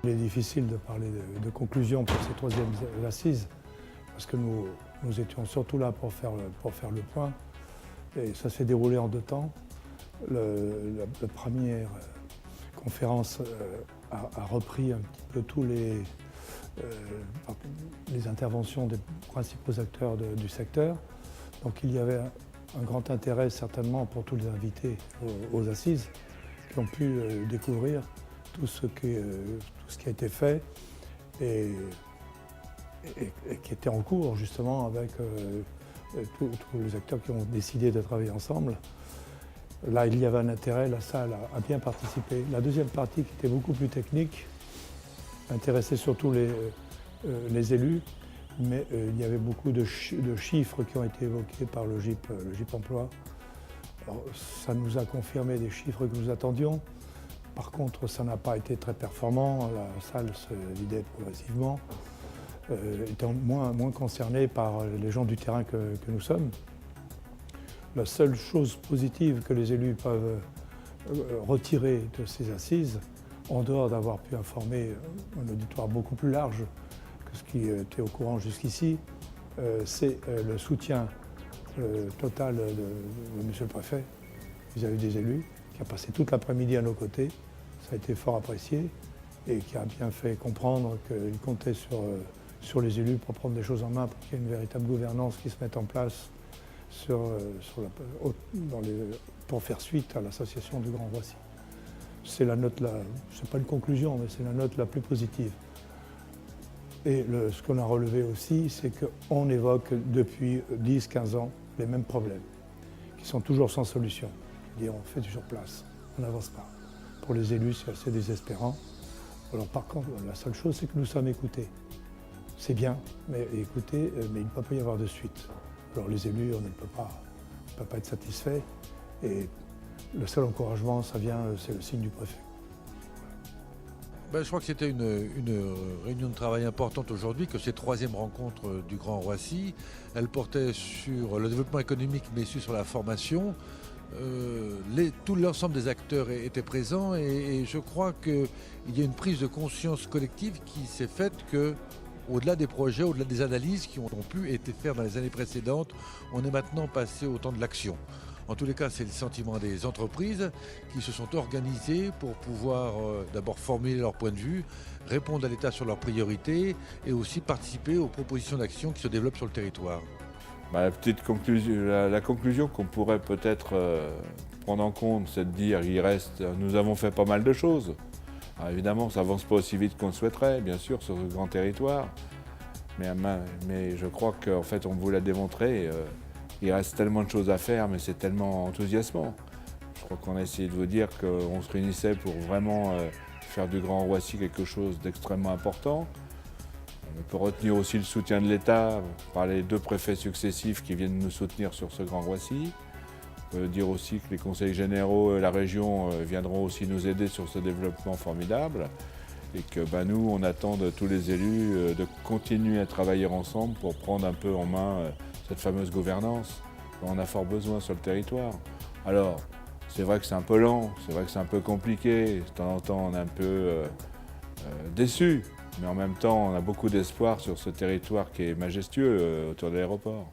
Il est difficile de parler de conclusion pour ces troisièmes assises, parce que nous étions surtout là pour faire le point. Et ça s'est déroulé en 2 temps. La première conférence a repris un petit peu tous les interventions des principaux acteurs du secteur. Donc il y avait un grand intérêt certainement pour tous les invités aux assises qui ont pu découvrir tout ce qui a été fait et qui était en cours justement avec tous les acteurs qui ont décidé de travailler ensemble. Là, il y avait un intérêt, la salle a bien participé. La deuxième partie, qui était beaucoup plus technique, intéressait surtout les élus, mais il y avait beaucoup de chiffres qui ont été évoqués par le GIP Emploi. Alors, ça nous a confirmé des chiffres que nous attendions. Par contre, ça n'a pas été très performant. La salle se vidait progressivement, étant moins concernée par les gens du terrain que nous sommes. La seule chose positive que les élus peuvent retirer de ces assises, en dehors d'avoir pu informer un auditoire beaucoup plus large que ce qui était au courant jusqu'ici, c'est le soutien total de M. le Préfet vis-à-vis des élus, qui a passé toute l'après-midi à nos côtés. Ça a été fort apprécié et qui a bien fait comprendre qu'il comptait sur les élus pour prendre des choses en main, pour qu'il y ait une véritable gouvernance qui se mette en place pour faire suite à l'association du Grand Roissy. C'est la note, c'est pas une conclusion, mais c'est la note la plus positive. Et ce qu'on a relevé aussi, c'est qu'on évoque depuis 10-15 ans les mêmes problèmes, qui sont toujours sans solution. C'est-à-dire, on fait toujours place, on n'avance pas. Pour les élus, c'est assez désespérant. Alors par contre, la seule chose, c'est que nous sommes écoutés. C'est bien, mais écoutez, mais il ne peut pas y avoir de suite. Alors les élus, on ne peut pas être satisfait. Et le seul encouragement, c'est le signe du préfet. Ben, je crois que c'était une réunion de travail importante aujourd'hui, que cette troisième rencontre du Grand Roissy. Elle portait sur le développement économique, mais aussi sur la formation. Tout l'ensemble des acteurs étaient présents et je crois qu'il y a une prise de conscience collective qui s'est faite que, au-delà des projets, au-delà des analyses qui ont pu être faites dans les années précédentes, on est maintenant passé au temps de l'action. En tous les cas, c'est le sentiment des entreprises qui se sont organisées pour pouvoir d'abord formuler leur point de vue, répondre à l'État sur leurs priorités et aussi participer aux propositions d'action qui se développent sur le territoire. La petite conclusion, la conclusion qu'on pourrait peut-être prendre en compte, c'est de dire nous avons fait pas mal de choses. Alors évidemment, ça avance pas aussi vite qu'on le souhaiterait, bien sûr, sur ce grand territoire. Mais je crois qu'en fait, on vous l'a démontré, il reste tellement de choses à faire, mais c'est tellement enthousiasmant. Je crois qu'on a essayé de vous dire qu'on se réunissait pour vraiment faire du Grand Roissy quelque chose d'extrêmement important. On peut retenir aussi le soutien de l'État par les 2 préfets successifs qui viennent nous soutenir sur ce Grand Roissy. On peut dire aussi que les conseils généraux et la région viendront aussi nous aider sur ce développement formidable et que nous, on attend de tous les élus de continuer à travailler ensemble pour prendre un peu en main cette fameuse gouvernance dont on a fort besoin sur le territoire. Alors, c'est vrai que c'est un peu lent, c'est vrai que c'est un peu compliqué, de temps en temps on est un peu déçu, mais en même temps on a beaucoup d'espoir sur ce territoire qui est majestueux autour de l'aéroport.